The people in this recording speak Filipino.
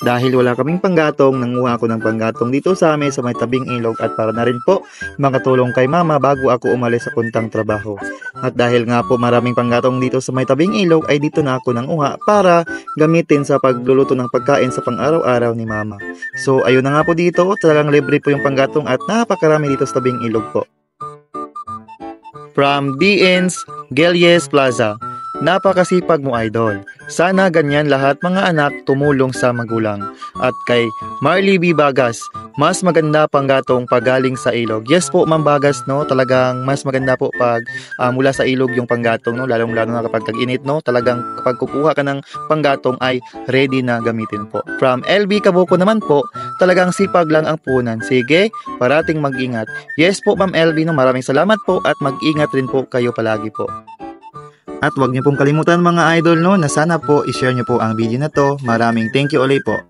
Dahil wala kaming panggatong, nanguha ako ng panggatong dito sa amin sa may tabing ilog at para na rin po makatulong kay mama bago ako umalis sa puntang trabaho. At dahil nga po maraming panggatong dito sa may tabing ilog ay dito na ako nanguha para gamitin sa pagluluto ng pagkain sa pang-araw-araw ni mama. So ayun na nga po dito, talagang libre po yung panggatong at napakarami dito sa tabing ilog po. From DN's Gelyes Plaza. Napakasipag mo, idol. Sana ganyan lahat mga anak tumulong sa magulang. At kay Marley B. Bagas, mas maganda panggatong pagaling sa ilog. Yes po, Ma'am Bagas, no? Talagang mas maganda po pag mula sa ilog yung panggatong, no? Lalong-lalo na kapag tag-init, no? Talagang kapag kukuha ka ng panggatong ay ready na gamitin po. From LB Kabuko naman po, talagang sipag lang ang punan. Sige, parating mag-ingat. Yes po, Ma'am LB, no? Maraming salamat po at mag-ingat rin po kayo palagi po. At huwag niyo pong kalimutan mga idol, no, na sana po i-share niyo po ang video na to. Maraming thank you ulit po.